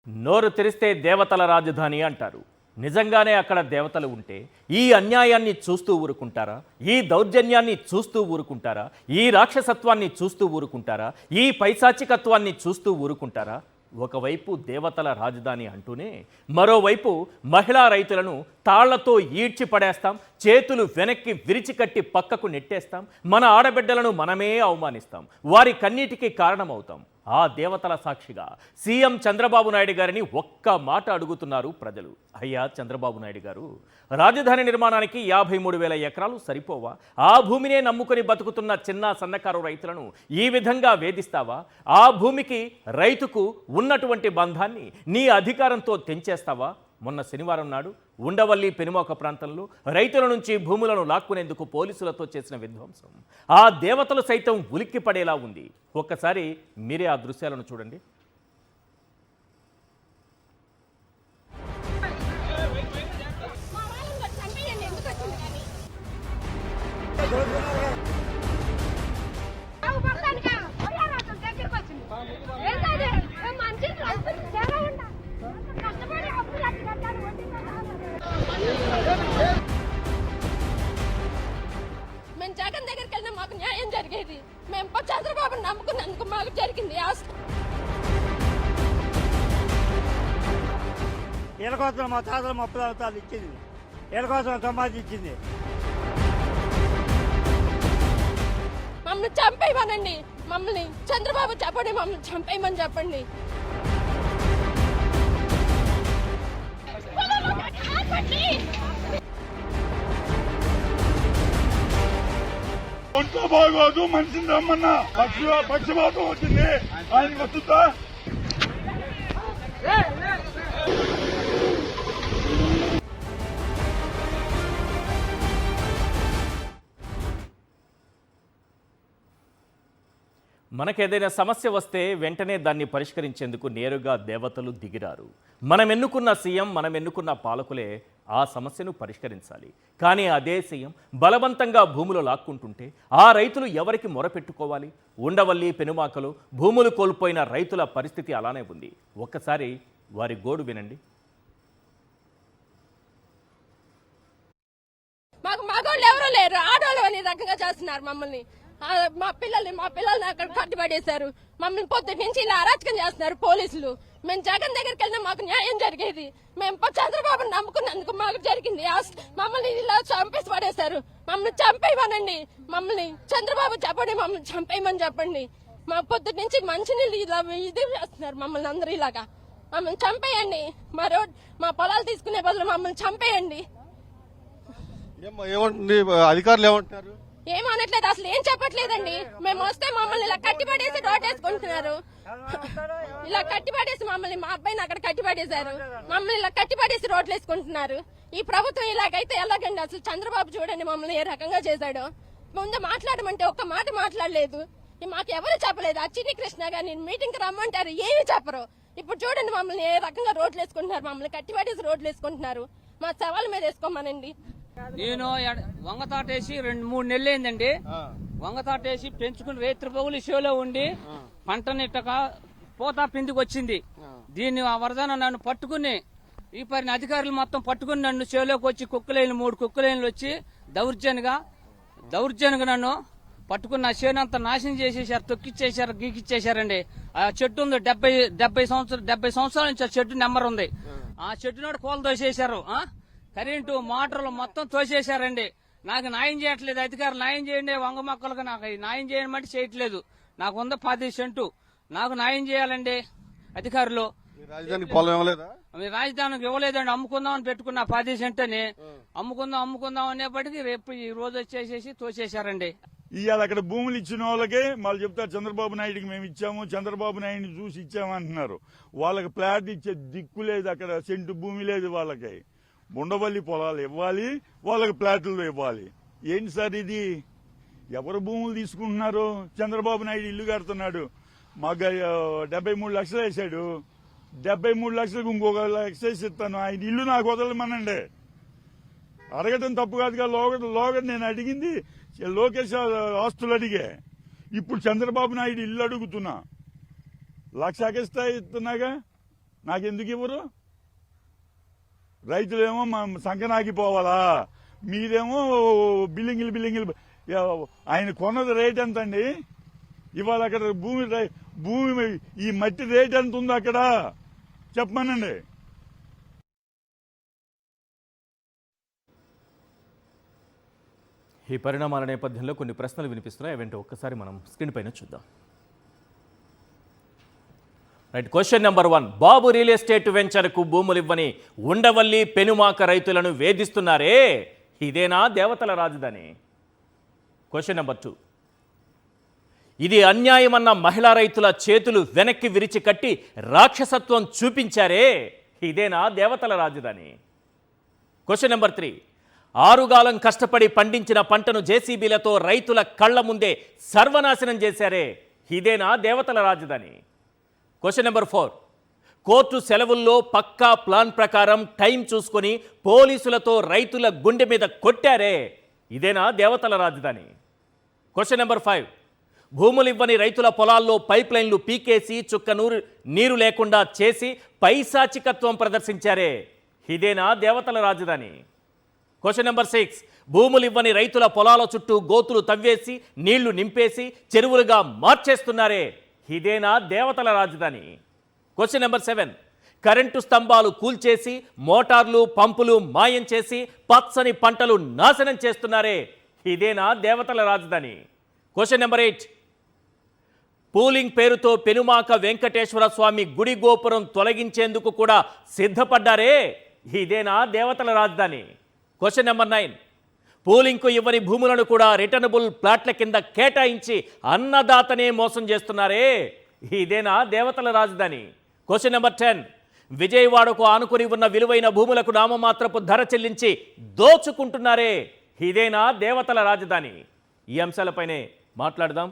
నోరు తెరిస్తే దేవతల రాజధాని అంటారు. నిజంగానే అక్కడ దేవతలు ఉంటే ఈ అన్యాయాన్ని చూస్తూ ఊరుకుంటారా? ఈ దౌర్జన్యాన్ని చూస్తూ ఊరుకుంటారా? ఈ రాక్షసత్వాన్ని చూస్తూ ఊరుకుంటారా? ఈ పైశాచికత్వాన్ని చూస్తూ ఊరుకుంటారా? ఒకవైపు దేవతల రాజధాని అంటూనే మరోవైపు మహిళా రైతులను తాళ్లతో ఈడ్చి పడేస్తాం, చేతులు వెనక్కి విరిచికట్టి పక్కకు నెట్టేస్తాం, మన ఆడబిడ్డలను మనమే అవమానిస్తాం, వారి కన్నీటికి కారణమవుతాం. ఆ దేవతల సాక్షిగా సీఎం చంద్రబాబు నాయుడు గారిని ఒక్క మాట అడుగుతున్నారు ప్రజలు. అయ్యా చంద్రబాబు నాయుడు గారు, రాజధాని నిర్మాణానికి 53,000 ఎకరాలు సరిపోవా? ఆ భూమినే నమ్ముకొని బతుకుతున్న చిన్న సన్నకారు రైతులను ఈ విధంగా వేధిస్తావా? ఆ భూమికి రైతుకు ఉన్నటువంటి బంధాన్ని నీ అధికారంతో తెంచేస్తావా? మొన్న శనివారం నాడు ఉండవల్లి పెనుమోక ప్రాంతంలో రైతుల నుంచి భూములను లాక్కునేందుకు పోలీసులతో చేసిన విధ్వంసం ఆ దేవతలు సైతం ఉలిక్కి పడేలా ఉంది. ఒక్కసారి మీరే ఆ దృశ్యాలను చూడండి. మేము జగన్ దగ్గరికి వెళ్ళినా మాకు న్యాయం జరిగేది. మేము చంద్రబాబుని నమ్ముకున్నందుకు మాకు జరిగింది. వీళ్ళ కోసం మా తాతలు 30 సంవత్సరాలు ఇచ్చింది, వీళ్ళ కోసం సంపాదించింది. మమ్మల్ని చంపేయమనండి, మమ్మల్ని చంద్రబాబు చెప్పండి, మమ్మల్ని చంపేయమని చెప్పండి. ఒంట్లో బాగోదు, మనిషిని రమ్మన్నా పక్షపాతం వచ్చింది, ఆయనకి వస్తుందా? మనకేదైనా సమస్య వస్తే వెంటనే దాన్ని పరిష్కరించేందుకు నేరుగా దేవతలు దిగిరారు. మనం ఎన్నుకున్న సీఎం, మనం ఎన్నుకున్న పాలకులే ఆ సమస్యను పరిష్కరించాలి. కానీ అదే సీఎం బలవంతంగా భూములు లాక్కుంటుంటే ఆ రైతులు ఎవరికి మొరపెట్టుకోవాలి? ఉండవల్లి పెనుమాకలో భూములు కోల్పోయిన రైతుల పరిస్థితి అలానే ఉంది. ఒక్కసారి వారి గోడు వినండి. మాకు మగవాళ్ళు ఎవరూ లేరు, ఆడవాళ్ళు అనే రకంగా చేస్తున్నారు మమ్మల్ని. మా పిల్లల్ని అక్కడ కట్టుబడేశారు. మమ్మల్ని పొద్దుటి నుంచి ఇలా అరాచకం చేస్తున్నారు పోలీసులు. మేము జగన్ దగ్గరికి వెళ్ళినా మాకు న్యాయం జరిగేది. మేము చంద్రబాబుని నమ్ముకున్నందుకు మాకు జరిగింది. మమ్మల్ని ఇలా చంపేసి పడేశారు. మమ్మల్ని చంపేయమనండి, మమ్మల్ని చంద్రబాబు చెప్పండి, మమ్మల్ని చంపేయమని చెప్పండి. మా పొద్దుటి నుంచి మంచినీళ్ళు ఇలా ఇది చేస్తున్నారు మమ్మల్ని అందరూ ఇలాగా. మమ్మల్ని చంపేయండి, మా పొలాలు తీసుకునే బదులు మమ్మల్ని చంపేయండి. ఏమంటుంది అధికారులు ఏమంటున్నారు? ఏమనట్లేదు, అసలు ఏం చెప్పట్లేదండి. మేము వస్తే మమ్మల్ని ఇలా కట్టిపడేసి రోడ్డేసుకుంటున్నారు. ఇలా కట్టిపడేసి మమ్మల్ని, మా అబ్బాయిని అక్కడ కట్టిపడేశారు. మమ్మల్ని ఇలా కట్టిపడేసి రోడ్లు వేసుకుంటున్నారు. ఈ ప్రభుత్వం ఇలాగైతే ఎలాగండి? అసలు చంద్రబాబు చూడండి మమ్మల్ని ఏ రకంగా చేశాడో. ముందు మాట్లాడమంటే ఒక్క మాట మాట్లాడలేదు, మాకు ఎవరు చెప్పలేదు. అచ్చిని కృష్ణ గారిని మీటింగ్ రమ్మంటారు, ఏమి చెప్పరు. ఇప్పుడు చూడండి మమ్మల్ని ఏ రకంగా రోడ్లు వేసుకుంటున్నారు. మమ్మల్ని కట్టిపడేసి రోడ్లు వేసుకుంటున్నారు. మా సవాల్ మీద వేసుకోమనండి. నేను వంగతాటేసి 2-3 నెలలు అయిందండి. వంగతాటేసి పెంచుకుని రైతు బొగులు షోలో ఉండి పంటనిట్టక పోతా పిందికి వచ్చింది. దీన్ని ఆ వరదన నన్ను పట్టుకుని ఈ పరిని అధికారులు మొత్తం పట్టుకుని నన్ను షోలోకి వచ్చి 3 కుక్కలైన్లు వచ్చి దౌర్జన్యంగా నన్ను పట్టుకుని నా చేనంతా నాశనం చేసేసారు, తొక్కిచ్చేసారు, గీకిచ్చేసారండి. ఆ చెట్టు ఉంది 70 సంవత్సరాల నుంచి ఆ చెట్టు నెంబర్ ఉంది. ఆ చెట్టు నాడు కోలు తోసేశారు, కరెంటు మోటార్లు మొత్తం తోసేశారండి. నాకు న్యాయం చేయట్లేదు అధికారులు. న్యాయం చేయండి, వంగ మొక్కలకు నాకు న్యాయం చేయమంటే చేయట్లేదు. నాకు ఉంది 10 సెంటు, నాకు న్యాయం చేయాలండి అధికారులు. రాజధానికి పొలం ఇవ్వలేదా? రాజధానికి ఇవ్వలేదండి, అమ్ముకుందామని పెట్టుకున్నా 10 సెంట్ అని. అమ్ముకుందాం అనేప్పటికీ రేపు ఈ రోజు వచ్చేసేసి తోసేశారండి. ఇవాళ అక్కడ భూములు ఇచ్చిన వాళ్ళకే మళ్ళీ చెప్తారు చంద్రబాబు నాయుడికి మేము ఇచ్చాము, చంద్రబాబు నాయుడిని చూసి ఇచ్చామంటున్నారు. వాళ్ళకి ప్లాట్ ఇచ్చే దిక్కు లేదు, అక్కడ సెంటు భూమి లేదు వాళ్ళకి. ఉండవల్లి పొలాలు ఇవ్వాలి, వాళ్ళకి ప్లాట్లు ఇవ్వాలి. ఏంటి సార్ ఇది? ఎవరు భూములు తీసుకుంటున్నారు? చంద్రబాబు నాయుడు ఇల్లు కడుతున్నాడు, మాకు 73 లక్షలు వేసాడు. 73 లక్షలకు ఇంకొక లక్ష ఇస్తాను, ఆయన ఇల్లు నాకు వదలమనండి. అడగటం తప్పు కాదుగా. లోగడ నేను అడిగింది లోకేష్ ఆస్తులు అడిగే. ఇప్పుడు చంద్రబాబు నాయుడు ఇల్లు అడుగుతున్నా, 1,00,000 ఇస్తున్నాగా. నాకెందుకు ఇవ్వరు? రైతులేమో సంకనాగిపోవాలా, మీరేమో బిల్లింగిలు. ఆయన కొన్నది రేట్ ఎంత అండి? ఇవాళ అక్కడ భూమి ఈ మట్టి రేట్ ఎంత ఉంది అక్కడ చెప్పమనండి. ఈ పరిణామాల నేపథ్యంలో కొన్ని ప్రశ్నలు వినిపిస్తున్నాయి. అవేంటో ఒక్కసారి మనం స్క్రీన్ పైన చూద్దాం. Right, question number 1. బాబు రియల్ ఎస్టేట్ వెంచర్కు భూములు ఇవ్వని ఉండవల్లి పెనుమాక రైతులను వేధిస్తున్నారే, ఇదేనా దేవతల రాజధాని? Question number 2. ఇది అన్యాయమన్న మహిళా రైతుల చేతులు వెనక్కి విరిచి కట్టి రాక్షసత్వం చూపించారే, ఇదేనా దేవతల రాజధాని? Question number 3. ఆరుగాలం కష్టపడి పండించిన పంటను జేసీబీలతో రైతుల కళ్ల ముందే సర్వనాశనం చేశారే, ఇదేనా దేవతల రాజధాని? Question number 4. కోర్టు సెలవుల్లో పక్కా ప్లాన్ ప్రకారం టైం చూసుకొని పోలీసులతో రైతుల గుండె మీద కొట్టారే, ఇదేనా దేవతల రాజధాని? Question number 5. భూములు ఇవ్వని రైతుల పొలాల్లో పైప్ లైన్లు పీకేసి నీరు లేకుండా చేసి పైశాచికత్వం ప్రదర్శించారే, ఇదేనా దేవతల రాజధాని? Question number 6. భూములు ఇవ్వని రైతుల పొలాల చుట్టూ గోతులు తవ్వేసి నీళ్లు నింపేసి చెరువులుగా మార్చేస్తున్నారే, ఇదేనా దేవతల రాజధాని? Question number 7. కరెంటు స్తంభాలు కూల్చేసి మోటార్లు పంపులు మాయం చేసి పచ్చని పంటలు నాశనం చేస్తున్నారే, ఇదేనా దేవతల రాజధాని? Question number 8. పూలింగ్ పేరుతో పెనుమాక వెంకటేశ్వర స్వామి గుడి గోపురం తొలగించేందుకు కూడా సిద్ధపడ్డారే, ఇదేనా దేవతల రాజధాని? Question number 9. పూలింగ్కు ఇవ్వని భూములను కూడా రిటర్నబుల్ ప్లాట్ల కింద కేటాయించి అన్నదాతనే మోసం చేస్తున్నారే, ఇదేనా దేవతల రాజధాని? Question number 10. విజయవాడకు ఆనుకుని ఉన్న విలువైన భూములకు నామమాత్రపు ధర చెల్లించి దోచుకుంటున్నారే, ఇదేనా దేవతల రాజధాని? ఈ అంశాలపైనే మాట్లాడదాం.